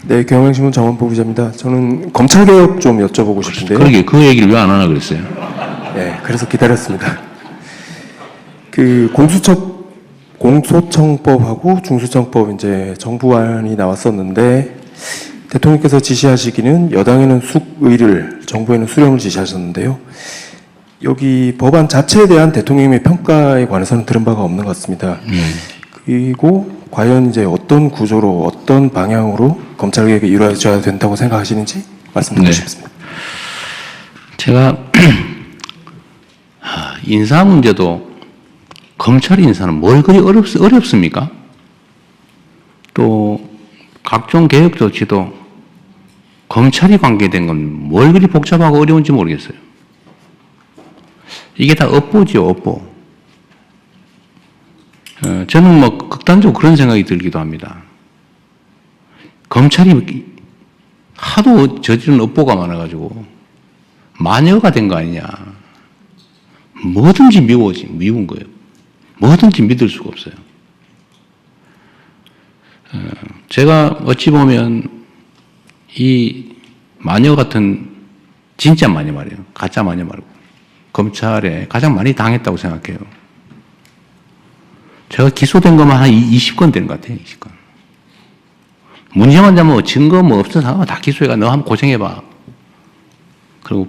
네, 경향신문 정원보 기자입니다. 저는 검찰개혁 좀 여쭤보고 싶은데요. 그러게 그 얘기를 왜 안 하나 그랬어요? 네, 그래서 기다렸습니다. 그 공소청법하고 중수청법 이제 정부안이 나왔었는데 대통령께서 지시하시기는 여당에는 숙의를, 정부에는 수령을 지시하셨는데요. 여기 법안 자체에 대한 대통령의 평가에 관해서는 들은 바가 없는 것 같습니다. 그리고 과연 이제 어떤 구조로, 어떤 방향으로 검찰개혁이 이루어져야 된다고 생각하시는지 말씀 듣고 싶습니다. 제가 인사 문제도 검찰 인사는 뭘 그리 어렵습니까? 또 각종 개혁 조치도 검찰이 관계된 건 뭘 그리 복잡하고 어려운지 모르겠어요. 이게 다 업보죠, 업보. 저는 뭐 극단적으로 그런 생각이 들기도 합니다. 검찰이 하도 저지른 업보가 많아가지고 마녀가 된 거 아니냐. 뭐든지 미운 거예요. 뭐든지 믿을 수가 없어요. 제가 어찌 보면 이 마녀 같은 진짜 마녀 말이에요. 가짜 마녀 말고 검찰에 가장 많이 당했다고 생각해요. 제가 기소된 것만 한 20건 되는 것 같아요. 20건. 문제만 잡으면 증거 뭐 없어서 다 기소해가 너 한번 고생해봐. 그리고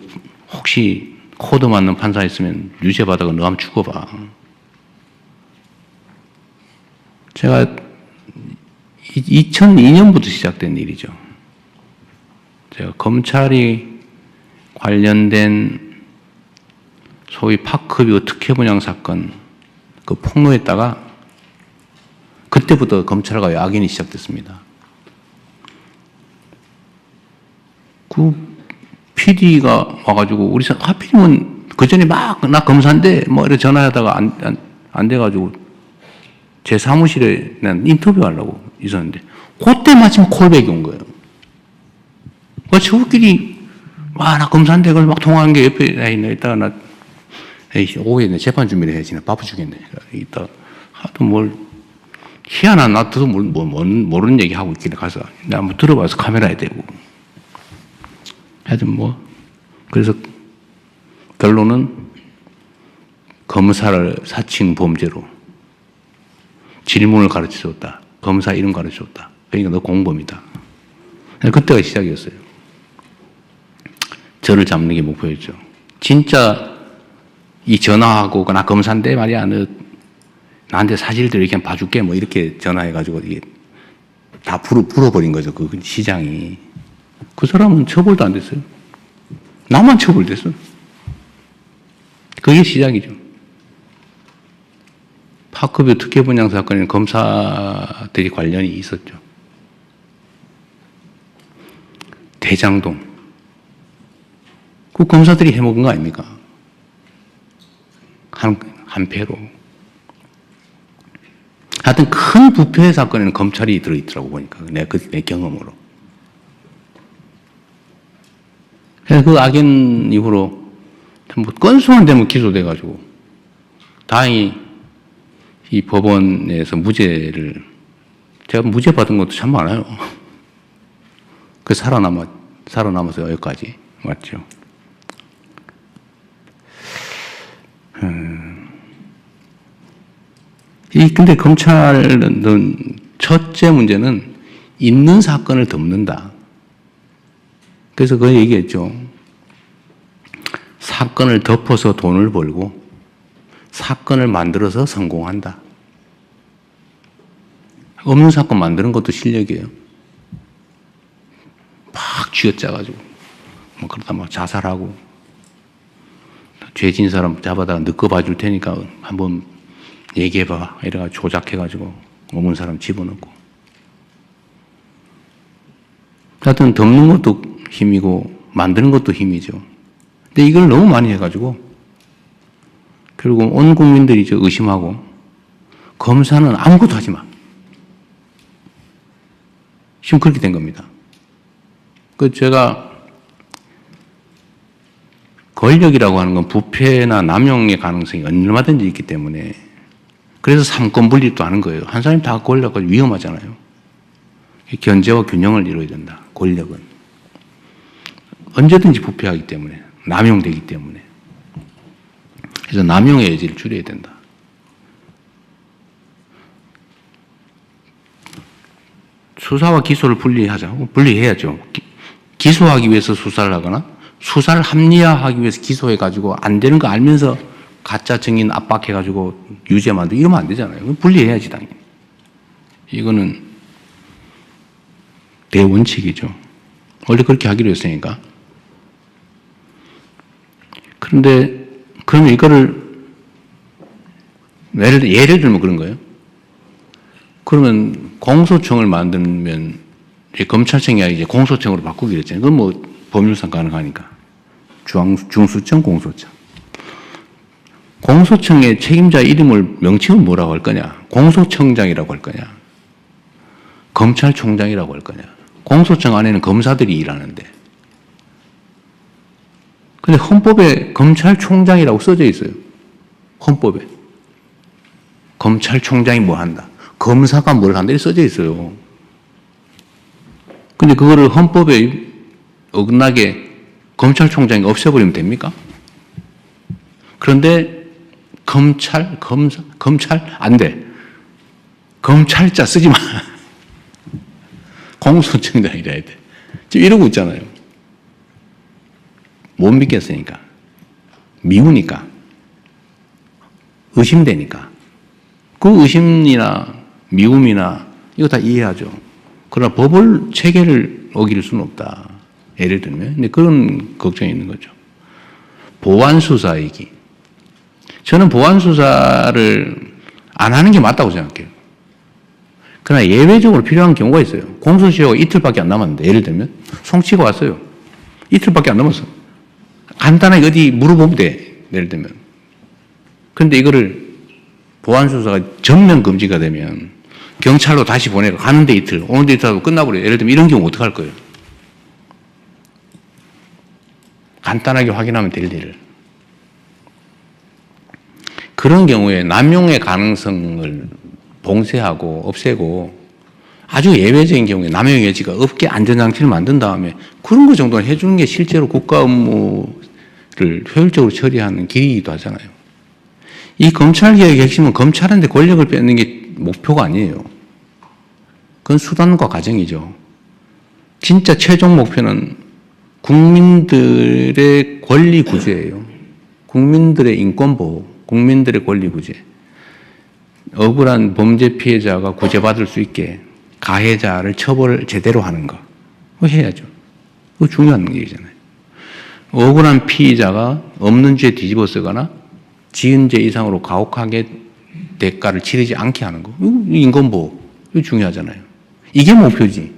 혹시 코드 맞는 판사 있으면 유죄 받아가 너 한번 죽어봐. 제가 2002년부터 시작된 일이죠. 제가 검찰이 관련된 소위 파크뷰 특혜 분양 사건 그 폭로했다가 그때부터 검찰과 야근이 시작됐습니다. 그 PD가 와가지고 우리 하필이면 그 전에 막 나 검사인데 뭐 이렇게 전화하다가 안 돼가지고 제 사무실에 난 인터뷰하려고 있었는데 그때 마침 콜백이 온 거예요. 저끼리 와 나 검사인데 그걸 막 통화한 게 옆에 있네. 이따가 나 오후에 재판 준비를 해야지. 나 바빠 죽겠네. 이따 하도 뭘 희한한 나도 모르는 얘기 하고 있길래 가서 나 한번 들어봐서 카메라에 대고 하여튼 뭐 그래서 결론은 검사를 사칭 범죄로 질문을 가르쳐줬다. 검사 이름 가르쳐줬다. 그러니까 너 공범이다. 그때가 시작이었어요. 저를 잡는 게 목표였죠. 진짜 이 전화하고 나 검사인데 말이야 너 나한테 사실대로 이렇게 봐줄게 뭐 이렇게 전화해가지고 이게 다 불어버린 거죠. 그 시장이. 그 사람은 처벌도 안 됐어요. 나만 처벌됐어. 그게 시작이죠. 파크뷰 특혜 분양 사건에는 검사들이 관련이 있었죠. 대장동. 그 검사들이 해먹은 거 아닙니까? 한 패로. 하여튼 큰 부패 사건에는 검찰이 들어있더라고 보니까. 내 경험으로. 그래서 그 악연 이후로 뭐 건수만 되면 기소돼가지고 다행히 이 법원에서 무죄를 제가 무죄 받은 것도 참 많아요. 그 살아남아서 여기까지 왔죠. 근데 검찰은 첫째 문제는 있는 사건을 덮는다. 그래서 그 얘기했죠. 사건을 덮어서 돈을 벌고 사건을 만들어서 성공한다. 없는 사건 만드는 것도 실력이에요. 막 쥐어짜가지고 뭐 그러다 막 자살하고 죄진 사람 잡아다가 넣고 봐줄 테니까 한번 얘기해봐 이래가지고 조작해가지고 없는 사람 집어넣고 하여튼 덮는 것도 힘이고 만드는 것도 힘이죠. 근데 이걸 너무 많이 해가지고 결국 온 국민들이 의심하고 검사는 아무것도 하지 마. 지금 그렇게 된 겁니다. 제가 권력이라고 하는 건 부패나 남용의 가능성이 얼마든지 있기 때문에 그래서 삼권 분립도 하는 거예요. 한 사람이 다 권력은 위험하잖아요. 견제와 균형을 이루어야 된다. 권력은. 언제든지 부패하기 때문에, 남용되기 때문에. 그래서 남용의 여지를 줄여야 된다. 수사와 기소를 분리하자. 분리해야죠. 기소하기 위해서 수사를 하거나 수사를 합리화하기 위해서 기소해가지고 안 되는 거 알면서 가짜 증인 압박해가지고 유죄 만들고 이러면 안 되잖아요. 분리해야지, 당연히. 이거는 대원칙이죠. 원래 그렇게 하기로 했으니까. 그런데 그러면 이거를 예를 들면 그런 거예요. 그러면 공소청을 만들면 검찰청이 아니라 이제 공소청으로 바꾸기로 했잖아요. 그건 뭐 법률상 가능하니까. 중수청, 공소청. 공소청의 책임자 이름을 명칭을 뭐라고 할 거냐? 공소청장이라고 할 거냐? 검찰총장이라고 할 거냐? 공소청 안에는 검사들이 일하는데. 근데 헌법에 검찰총장이라고 써져 있어요. 헌법에. 검찰총장이 뭐 한다. 검사가 뭘 한다. 이렇게 써져 있어요. 근데 그거를 헌법에 어긋나게 검찰총장이 없애버리면 됩니까? 그런데 검찰 안 돼. 검찰자 쓰지 마. 공소청장이라 해야 돼. 지금 이러고 있잖아요. 못 믿겠으니까. 미우니까. 의심되니까. 그 의심이나 미움이나 이거 다 이해하죠. 그러나 법을 체계를 어길 수는 없다. 예를 들면. 근데 그런 걱정이 있는 거죠. 보완수사이기. 저는 보완수사를 안 하는 게 맞다고 생각해요. 그러나 예외적으로 필요한 경우가 있어요. 공소시효가 이틀밖에 안 남았는데, 예를 들면, 송치가 왔어요. 이틀밖에 안 남았어. 간단하게 어디 물어보면 돼. 예를 들면. 근데 이거를 보완수사가 전면 금지가 되면 경찰로 다시 보내고 가는데 이틀, 오는데 이틀 하고 끝나버려요. 예를 들면 이런 경우 어떡할 거예요? 간단하게 확인하면 될 일을. 그런 경우에 남용의 가능성을 봉쇄하고 없애고 아주 예외적인 경우에 남용의 여지가 없게 안전장치를 만든 다음에 그런 거 정도는 해주는 게 실제로 국가 업무를 효율적으로 처리하는 길이기도 하잖아요. 이 검찰개혁의 핵심은 검찰한테 권력을 뺏는 게 목표가 아니에요. 그건 수단과 과정이죠. 진짜 최종 목표는 국민들의 권리 구제예요. 국민들의 인권 보호, 국민들의 권리 구제. 억울한 범죄 피해자가 구제받을 수 있게 가해자를 처벌을 제대로 하는 거. 그거 해야죠. 그거 중요한 얘기잖아요. 억울한 피의자가 없는 죄 뒤집어 쓰거나 지은 죄 이상으로 가혹하게 대가를 치르지 않게 하는 거. 인권보호. 이거 중요하잖아요. 이게 목표지.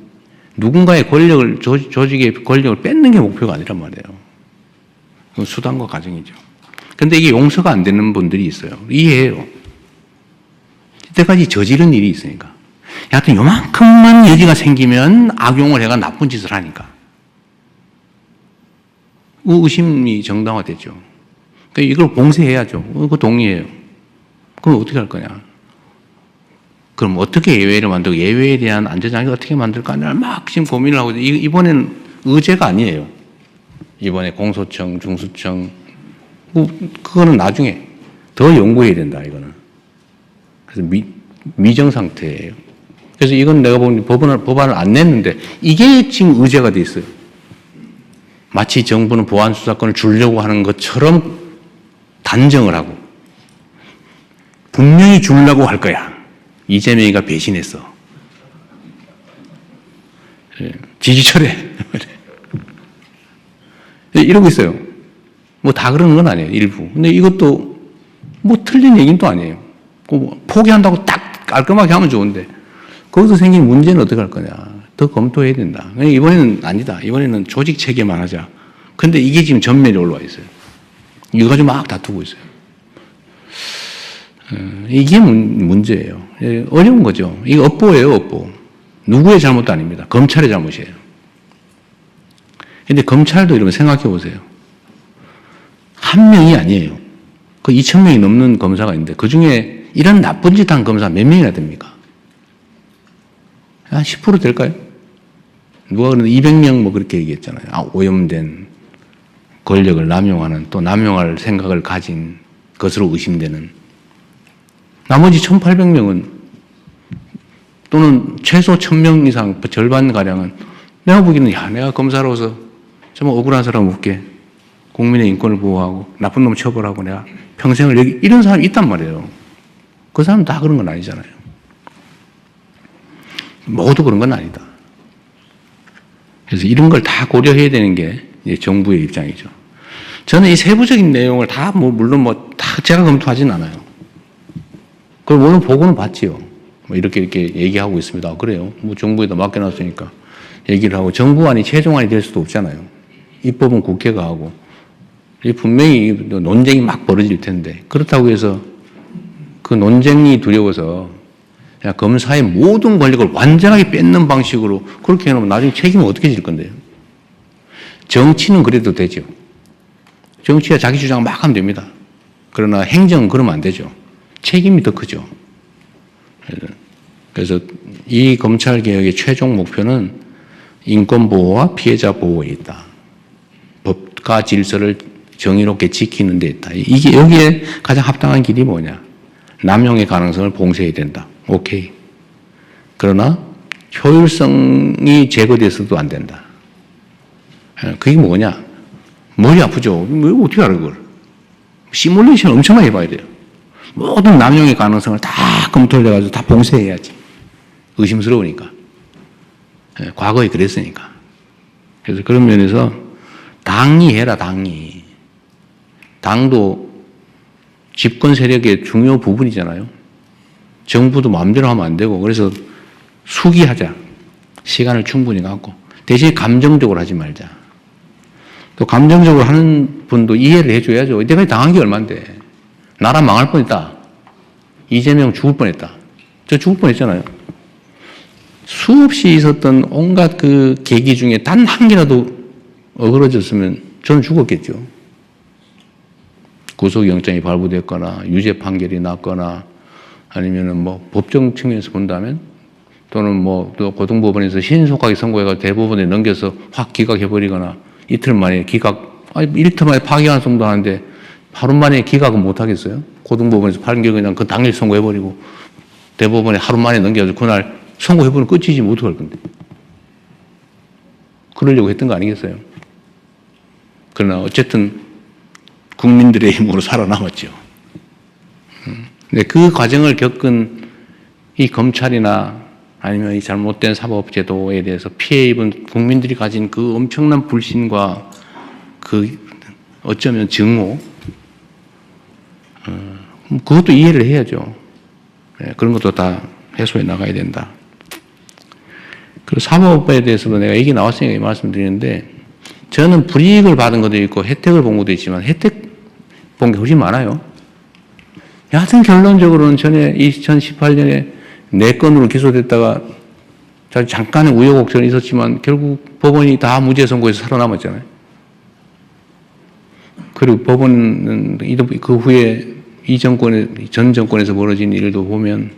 누군가의 권력을, 조직의 권력을 뺏는 게 목표가 아니란 말이에요. 그건 수단과 과정이죠. 근데 이게 용서가 안 되는 분들이 있어요. 이해해요. 이때까지 저지른 일이 있으니까. 여하튼 요만큼만 여지가 생기면 악용을 해가 나쁜 짓을 하니까. 의심이 정당화됐죠. 그러니까 이걸 봉쇄해야죠. 그거 동의해요. 그럼 어떻게 할 거냐. 그럼 어떻게 예외를 만들고 예외에 대한 안전장치 어떻게 만들까를 막 지금 고민을 하고 이번에는 의제가 아니에요. 이번에 공소청, 중수청 그거는 나중에 더 연구해야 된다 이거는. 그래서 미정 상태예요. 그래서 이건 내가 보니 법안을 안 냈는데 이게 지금 의제가 돼 있어요. 마치 정부는 보안 수사권을 주려고 하는 것처럼 단정을 하고 분명히 주려고 할 거야. 이재명이가 배신했어. 지지철에 이러고 있어요. 뭐 다 그러는 건 아니에요. 일부. 근데 이것도 뭐 틀린 얘기는 또 아니에요. 포기한다고 딱 깔끔하게 하면 좋은데 거기서 생긴 문제는 어떻게 할 거냐. 더 검토해야 된다. 이번에는 아니다. 이번에는 조직 체계만 하자. 근데 이게 지금 전면에 올라와 있어요. 이거 가지고 막 다투고 있어요. 이게 문제예요. 어려운 거죠. 이게 업보예요, 업보. 누구의 잘못도 아닙니다. 검찰의 잘못이에요. 근데 검찰도 이러면 생각해 보세요. 한 명이 아니에요. 그 2,000명이 넘는 검사가 있는데 그 중에 이런 나쁜 짓 한 검사 몇 명이나 됩니까? 한 10% 될까요? 누가 그러는데 200명 뭐 그렇게 얘기했잖아요. 오염된 권력을 남용하는, 또 남용할 생각을 가진 것으로 의심되는. 나머지 1,800명은 또는 최소 1,000명 이상, 절반가량은 내가 보기에는 내가 검사로서 정말 억울한 사람 없게 국민의 인권을 보호하고 나쁜 놈 처벌하고 내가 평생을 여기 이런 사람이 있단 말이에요. 그 사람 다 그런 건 아니잖아요. 모두 그런 건 아니다. 그래서 이런 걸 다 고려해야 되는 게 이제 정부의 입장이죠. 저는 이 세부적인 내용을 다 물론 다 제가 검토하진 않아요. 그걸 물론 보고는 봤지요. 이렇게 얘기하고 있습니다. 그래요. 정부에다 맡겨놨으니까 얘기를 하고 정부안이 최종안이 될 수도 없잖아요. 입법은 국회가 하고 분명히 논쟁이 막 벌어질 텐데 그렇다고 해서 그 논쟁이 두려워서 그냥 검사의 모든 권력을 완전하게 뺏는 방식으로 그렇게 해놓으면 나중에 책임은 어떻게 질 건데요? 정치는 그래도 되죠. 정치가 자기 주장을 막 하면 됩니다. 그러나 행정은 그러면 안 되죠. 책임이 더 크죠. 그래서 이 검찰개혁의 최종 목표는 인권보호와 피해자 보호에 있다. 법과 질서를 정의롭게 지키는 데 있다. 이게 여기에 가장 합당한 길이 뭐냐. 남용의 가능성을 봉쇄해야 된다. 오케이. 그러나 효율성이 제거돼서도 안 된다. 그게 뭐냐. 머리 아프죠. 어떻게 알아 그걸. 시뮬레이션 엄청나게 해봐야 돼요. 모든 남용의 가능성을 다 검토를 해가지고 다 봉쇄해야지. 의심스러우니까. 과거에 그랬으니까. 그래서 그런 면에서 당이 해라, 당이. 당도 집권 세력의 중요 부분이잖아요. 정부도 마음대로 하면 안 되고, 그래서 수기하자. 시간을 충분히 갖고. 대신 감정적으로 하지 말자. 또 감정적으로 하는 분도 이해를 해줘야죠. 내가 당한 게 얼만데. 나라 망할 뻔했다. 이재명 죽을 뻔했다. 저 죽을 뻔했잖아요. 수없이 있었던 온갖 그 계기 중에 단 한 개라도 어그러졌으면 저는 죽었겠죠. 구속영장이 발부됐거나 유죄 판결이 났거나 아니면은 뭐 법정 측면에서 본다면 또는 또 고등법원에서 신속하게 선고해가 대법원에 넘겨서 확 기각해버리거나 이틀 만에 이틀 만에 파기환송도 하는데 하루 만에 기각은 못 하겠어요? 고등법원에서 판결 그냥 그 당일 선고해버리고 대법원에 하루 만에 넘겨서 그날 선고해버리면 끝이지 뭐 어떡할 건데. 그러려고 했던 거 아니겠어요? 그러나 어쨌든 국민들의 힘으로 살아남았죠. 근데 그 과정을 겪은 이 검찰이나 아니면 이 잘못된 사법제도에 대해서 피해 입은 국민들이 가진 그 엄청난 불신과 그 어쩌면 증오, 그것도 이해를 해야죠. 그런 것도 다 해소해 나가야 된다. 그리고 사법에 대해서도 내가 얘기 나왔으니까 말씀드리는데 저는 불이익을 받은 것도 있고 혜택을 본 것도 있지만 혜택 본 게 훨씬 많아요. 여하튼 결론적으로는 전에 2018년에 4건으로 기소됐다가 잠깐의 우여곡절이 있었지만 결국 법원이 다 무죄 선고해서 살아남았잖아요. 그리고 법원은 그 후에 전 정권에서 벌어진 일도 보면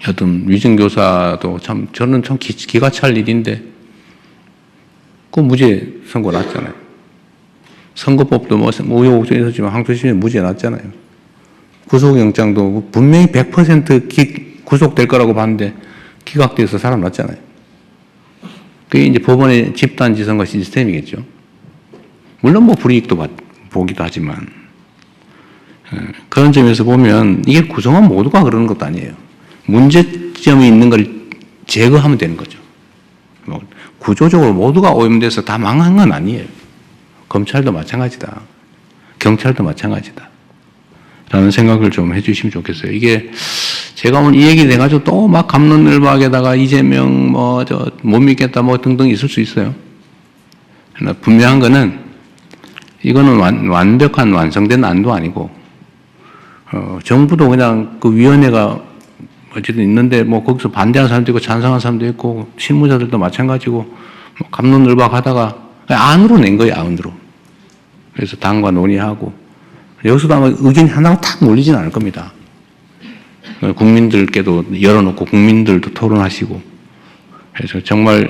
여튼 위증교사도 저는 참 기가 찰 일인데 그 무죄 선고 났잖아요. 선거법도 우여곡절이 있었지만 항소심에 무죄 났잖아요. 구속영장도 분명히 100% 구속될 거라고 봤는데 기각돼서 살아났잖아요. 그게 이제 법원의 집단지성과 시스템이겠죠. 물론 불이익도 보기도 하지만 그런 점에서 보면 이게 구성원 모두가 그러는 것도 아니에요. 문제점이 있는 걸 제거하면 되는 거죠. 구조적으로 모두가 오염돼서 다 망한 건 아니에요. 검찰도 마찬가지다. 경찰도 마찬가지다. 라는 생각을 좀 해주시면 좋겠어요. 이게 제가 오늘 이 얘기를 해가지고 또 막 갑론을박에다가 이재명 못 믿겠다 등등 있을 수 있어요. 그러나 분명한 거는 이거는 완벽한 완성된 안도 아니고 정부도 그냥 그 위원회가 어쨌든 있는데 거기서 반대하는 사람도 있고 찬성하는 사람도 있고 실무자들도 마찬가지고 갑론을박하다가 안으로 낸 거예요. 안으로. 그래서 당과 논의하고 여기서도 아마 의견이 하나가 탁 몰리진 않을 겁니다. 국민들께도 열어놓고 국민들도 토론하시고 그래서 정말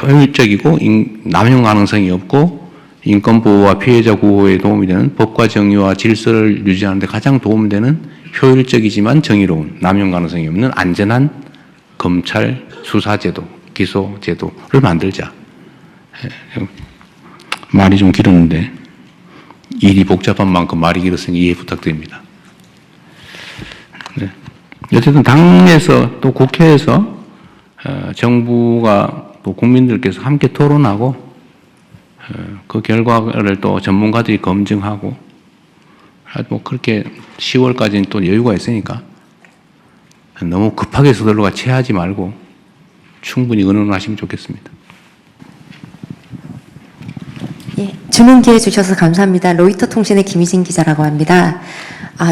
효율적이고 남용 가능성이 없고 인권 보호와 피해자 구호에 도움이 되는 법과 정의와 질서를 유지하는 데 가장 도움되는 효율적이지만 정의로운 남용 가능성이 없는 안전한 검찰 수사제도, 기소제도를 만들자. 말이 좀 길었는데 일이 복잡한 만큼 말이 길었으니 이해 부탁드립니다. 네. 어쨌든 당에서 또 국회에서 정부가 또 국민들께서 함께 토론하고 그 결과를 또 전문가들이 검증하고 뭐 그렇게 10월까지는 또 여유가 있으니까 너무 급하게 서둘러가 체하지 말고 충분히 의논하시면 좋겠습니다. 예, 질문 기회 주셔서 감사합니다. 로이터 통신의 김희진 기자라고 합니다.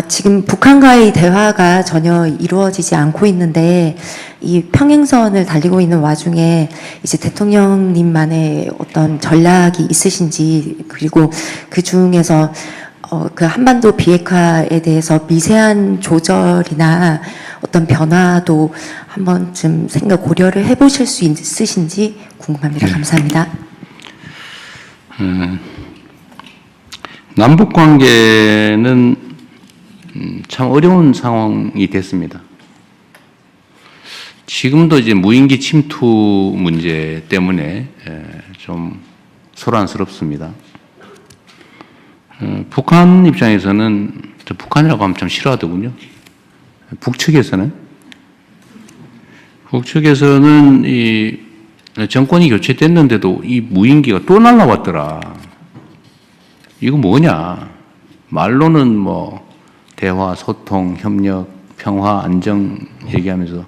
지금 북한과의 대화가 전혀 이루어지지 않고 있는데 이 평행선을 달리고 있는 와중에 이제 대통령님만의 어떤 전략이 있으신지 그리고 그 중에서 그 한반도 비핵화에 대해서 미세한 조절이나 어떤 변화도 한 번쯤 고려를 해보실 수 있으신지 궁금합니다. 감사합니다. 남북 관계는 참 어려운 상황이 됐습니다. 지금도 이제 무인기 침투 문제 때문에 좀 소란스럽습니다. 북한 입장에서는 북한이라고 하면 참 싫어하더군요. 북측에서는 이 정권이 교체됐는데도 이 무인기가 또 날라왔더라. 이거 뭐냐? 말로는 뭐 대화, 소통, 협력, 평화, 안정 얘기하면서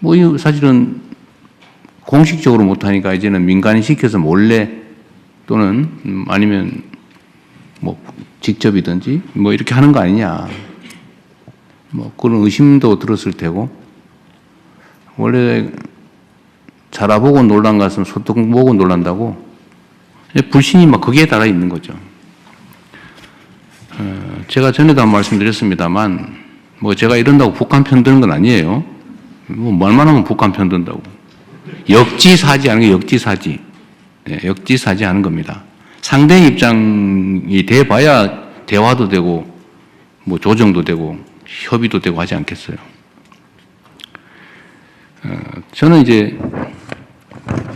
뭐 이 사실은 공식적으로 못하니까 이제는 민간인시켜서 몰래 또는 아니면 뭐 직접이든지 뭐 이렇게 하는 거 아니냐. 뭐 그런 의심도 들었을 테고 원래 자라보고 놀란 것은 소통 보고 놀란다고 불신이 막 거기에 따라 있는 거죠. 제가 전에도 한 말씀드렸습니다만 뭐 제가 이런다고 북한 편드는 건 아니에요. 뭐 말만 하면 북한 편든다고. 역지사지 하는 게 역지사지. 네, 역지사지 하는 겁니다. 상대 입장이 돼봐야 대화도 되고 뭐 조정도 되고 협의도 되고 하지 않겠어요. 저는 이제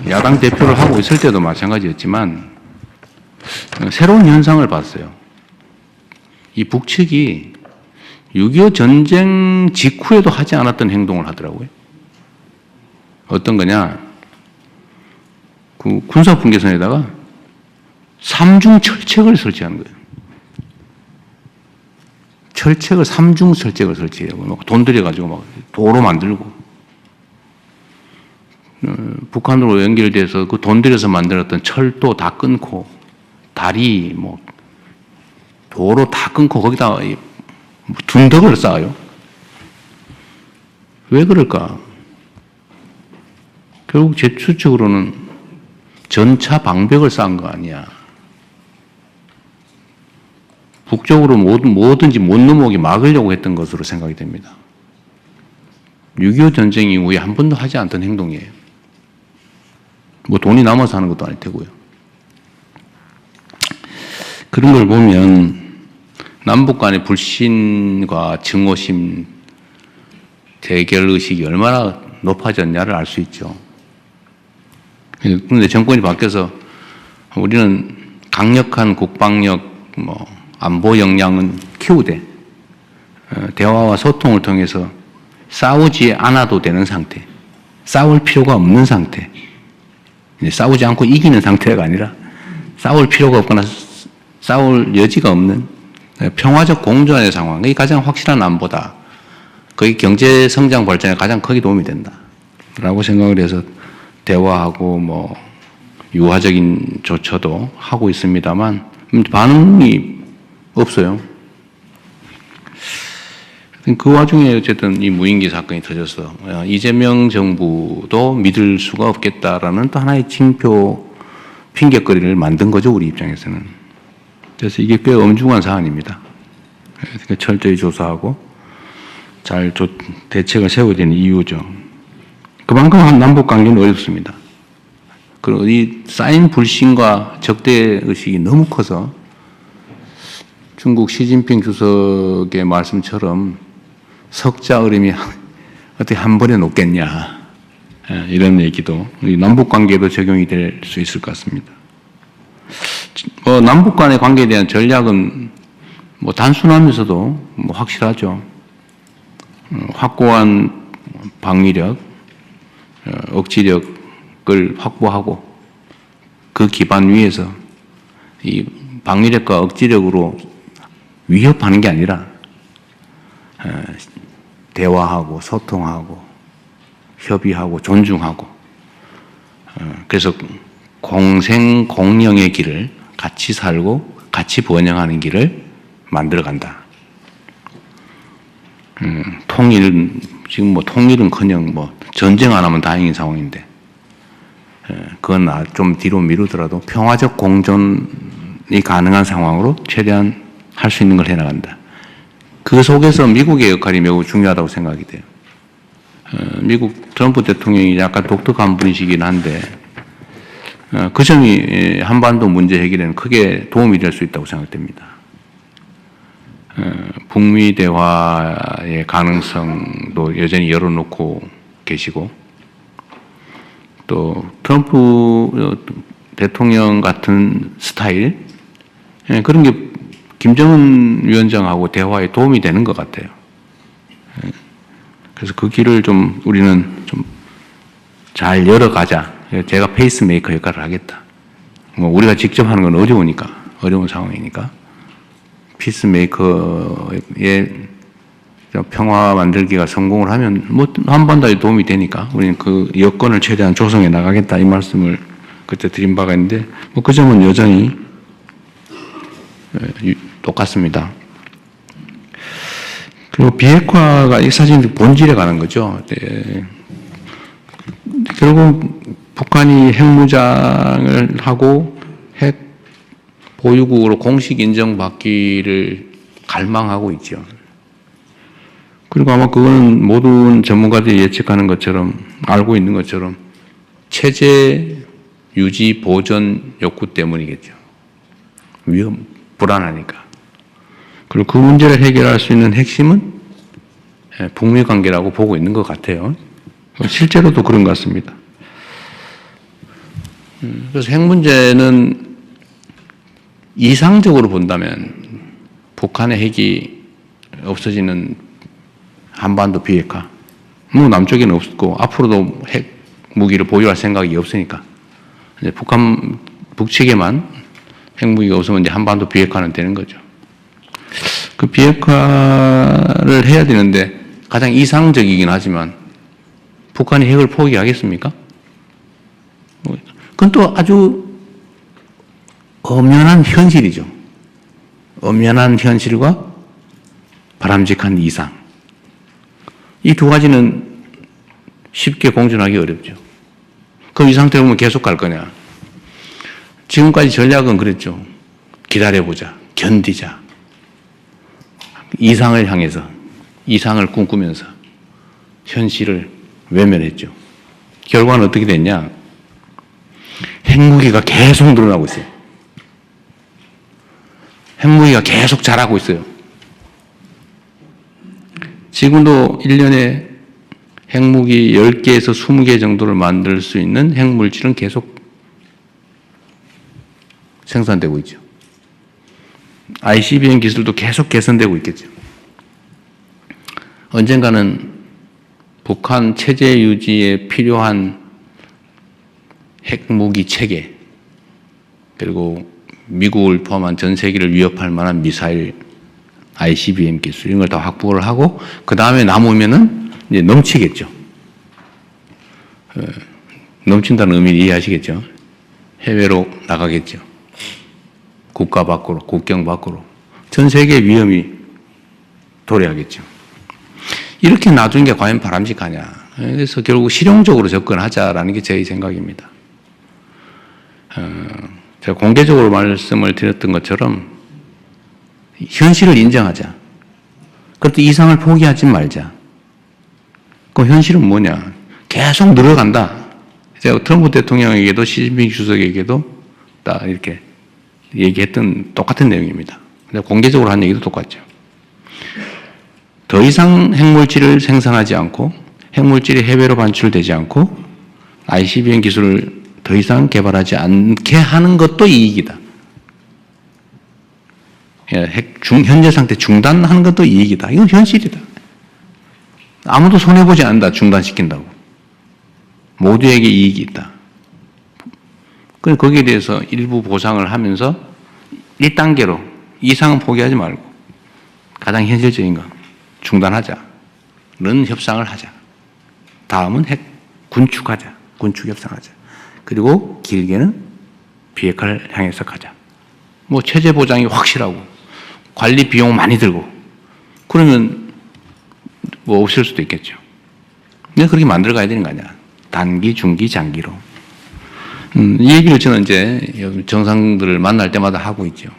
야당 대표를 하고 있을 때도 마찬가지였지만 새로운 현상을 봤어요. 이 북측이 6.25 전쟁 직후에도 하지 않았던 행동을 하더라고요. 어떤 거냐? 그 군사분계선에다가 3중 철책을 설치하는 거예요. 철책을 3중 철책을 설치해요. 돈 들여가지고 막 도로 만들고 북한으로 연결돼서 그 돈 들여서 만들었던 철도 다 끊고 다리 뭐 도로 다 끊고 거기다 둔덕을 쌓아요. 왜 그럴까? 결국 제 추측으로는 전차 방벽을 쌓은 거 아니야. 북쪽으로 뭐든지 못 넘어오게 막으려고 했던 것으로 생각이 됩니다. 6.25 전쟁 이후에 한 번도 하지 않던 행동이에요. 뭐 돈이 남아서 하는 것도 아닐 테고요. 그런 걸 보면 남북 간의 불신과 증오심, 대결의식이 얼마나 높아졌냐를 알 수 있죠. 그런데 정권이 바뀌어서 우리는 강력한 국방력, 뭐 안보 역량은 키우되 대화와 소통을 통해서 싸우지 않아도 되는 상태, 싸울 필요가 없는 상태, 싸우지 않고 이기는 상태가 아니라 싸울 필요가 없거나 싸울 여지가 없는 평화적 공존의 상황, 그게 가장 확실한 안보다. 그게 경제 성장 발전에 가장 크게 도움이 된다. 라고 생각을 해서 대화하고 뭐 유화적인 조처도 하고 있습니다만 반응이 없어요. 그 와중에 어쨌든 이 무인기 사건이 터져서 이재명 정부도 믿을 수가 없겠다라는 또 하나의 징표 핑계거리를 만든 거죠, 우리 입장에서는. 그래서 이게 꽤 엄중한 사안입니다. 철저히 조사하고 잘 대책을 세워야 되는 이유죠. 그만큼 남북 관계는 어렵습니다. 그리고 이 쌓인 불신과 적대 의식이 너무 커서 중국 시진핑 주석의 말씀처럼 석자 얼음이 어떻게 한 번에 녹겠냐, 이런 얘기도 남북 관계에도 적용이 될 수 있을 것 같습니다. 남북 간의 관계에 대한 전략은 단순하면서도 확실하죠. 확고한 방위력, 억지력을 확보하고 그 기반 위에서 이 방위력과 억지력으로 위협하는 게 아니라 대화하고 소통하고 협의하고 존중하고, 그래서 공생공령의 길을 같이 살고 같이 번영하는 길을 만들어간다. 통일은커녕 전쟁 안 하면 다행인 상황인데, 그건 좀 뒤로 미루더라도 평화적 공존이 가능한 상황으로 최대한 할 수 있는 걸 해나간다. 그 속에서 미국의 역할이 매우 중요하다고 생각이 돼요. 미국 트럼프 대통령이 약간 독특한 분이시긴 한데, 그 점이 한반도 문제 해결에는 크게 도움이 될 수 있다고 생각됩니다. 북미 대화의 가능성도 여전히 열어놓고 계시고, 또 트럼프 대통령 같은 스타일, 그런 게 김정은 위원장하고 대화에 도움이 되는 것 같아요. 그래서 그 길을 우리는 좀 잘 열어가자. 제가 페이스메이커 역할을 하겠다. 우리가 직접 하는 건 어려운 상황이니까. 피스메이커의 평화 만들기가 성공을 하면 한반도에 도움이 되니까 우리는 그 여건을 최대한 조성해 나가겠다, 이 말씀을 그때 드린 바가 있는데, 그 점은 여전히 똑같습니다. 그리고 비핵화가 이 사실 본질에 가는 거죠. 네. 결국 북한이 핵무장을 하고 핵 보유국으로 공식 인정받기를 갈망하고 있죠. 그리고 아마 그거는 모든 전문가들이 예측하는 것처럼, 알고 있는 것처럼 체제 유지 보존 욕구 때문이겠죠. 불안하니까. 그리고 그 문제를 해결할 수 있는 핵심은 북미 관계라고 보고 있는 것 같아요. 실제로도 그런 것 같습니다. 그래서 핵 문제는 이상적으로 본다면 북한의 핵이 없어지는 한반도 비핵화, 남쪽에는 없고 앞으로도 핵 무기를 보유할 생각이 없으니까 이제 북측에만 핵무기가 없으면 이제 한반도 비핵화는 되는 거죠. 그 비핵화를 해야 되는데 가장 이상적이긴 하지만 북한이 핵을 포기하겠습니까? 그건 또 아주 엄연한 현실이죠. 엄연한 현실과 바람직한 이상. 이 두 가지는 쉽게 공존하기 어렵죠. 그럼 이 상태로 보면 계속 갈 거냐? 지금까지 전략은 그랬죠. 기다려보자. 견디자. 이상을 향해서, 이상을 꿈꾸면서 현실을 외면했죠. 결과는 어떻게 됐냐? 핵무기가 계속 늘어나고 있어요. 핵무기가 계속 자라고 있어요. 지금도 1년에 핵무기 10개에서 20개 정도를 만들 수 있는 핵물질은 계속 생산되고 있죠. ICBM 기술도 계속 개선되고 있겠죠. 언젠가는 북한 체제 유지에 필요한 핵무기 체계, 그리고 미국을 포함한 전 세계를 위협할 만한 미사일, ICBM 기술, 이런 걸 다 확보를 하고, 그 다음에 남으면은 이제 넘치겠죠. 넘친다는 의미를 이해하시겠죠. 해외로 나가겠죠. 국가 밖으로, 국경 밖으로. 전 세계 위험이 도래하겠죠. 이렇게 놔두는 게 과연 바람직하냐. 그래서 결국 실용적으로 접근하자라는 게 제 생각입니다. 제가 공개적으로 말씀을 드렸던 것처럼 현실을 인정하자. 그런데 이상을 포기하지 말자. 그 현실은 뭐냐? 계속 늘어간다. 제가 트럼프 대통령에게도 시진핑 주석에게도 딱 이렇게 얘기했던 똑같은 내용입니다. 공개적으로 한 얘기도 똑같죠. 더 이상 핵물질을 생산하지 않고 핵물질이 해외로 반출되지 않고 ICBM 기술을 더 이상 개발하지 않게 하는 것도 이익이다. 현재 상태 중단하는 것도 이익이다. 이건 현실이다. 아무도 손해보지 않는다. 중단시킨다고. 모두에게 이익이 있다. 거기에 대해서 일부 보상을 하면서 1단계로 이상은 포기하지 말고 가장 현실적인 거 중단하자. 는 협상을 하자. 다음은 핵 군축하자. 군축 협상하자. 그리고 길게는 비핵화를 향해서 가자. 뭐 체제 보장이 확실하고 관리 비용 많이 들고 그러면 뭐 없을 수도 있겠죠. 근데 그렇게 만들어 가야 되는 거 아니야. 단기, 중기, 장기로. 이 얘기를 저는 이제 정상들을 만날 때마다 하고 있죠.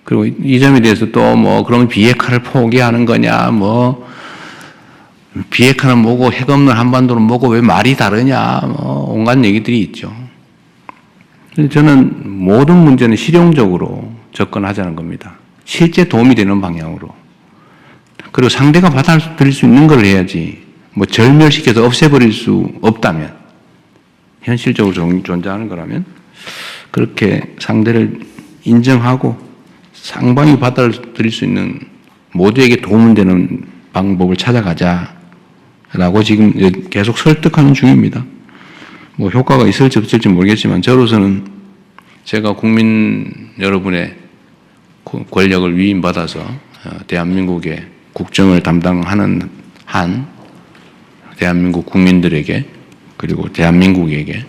그리고 이 점에 대해서 또 뭐 그러면 비핵화를 포기하는 거냐, 뭐 비핵화는 뭐고 핵 없는 한반도는 뭐고 왜 말이 다르냐, 뭐 온갖 얘기들이 있죠. 저는 모든 문제는 실용적으로 접근하자는 겁니다. 실제 도움이 되는 방향으로. 그리고 상대가 받아들일 수 있는 걸 해야지. 뭐 절멸시켜서 없애버릴 수 없다면, 현실적으로 존재하는 거라면 그렇게 상대를 인정하고 상방이 받아들일 수 있는 모두에게 도움 되는 방법을 찾아가자라고 지금 계속 설득하는 중입니다. 뭐 효과가 있을지 없을지 모르겠지만 저로서는 제가 국민 여러분의 권력을 위임받아서 대한민국의 국정을 담당하는 한 대한민국 국민들에게 그리고 대한민국에게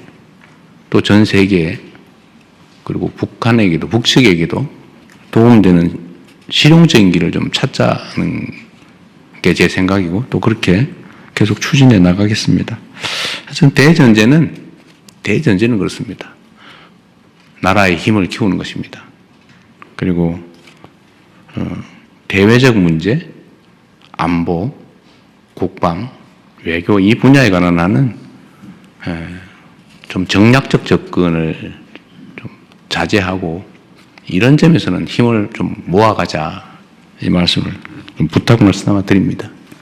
또 전 세계에 그리고 북한에게도 북측에게도 도움되는 실용적인 길을 좀 찾자는 게 제 생각이고 또 그렇게 계속 추진해 나가겠습니다. 하여튼 대전제는 그렇습니다. 나라의 힘을 키우는 것입니다. 그리고 대외적 문제, 안보, 국방, 외교 이 분야에 관한 한은 좀 정략적 접근을 좀 자제하고 이런 점에서는 힘을 좀 모아가자 이 말씀을 좀 부탁 말씀 드립니다.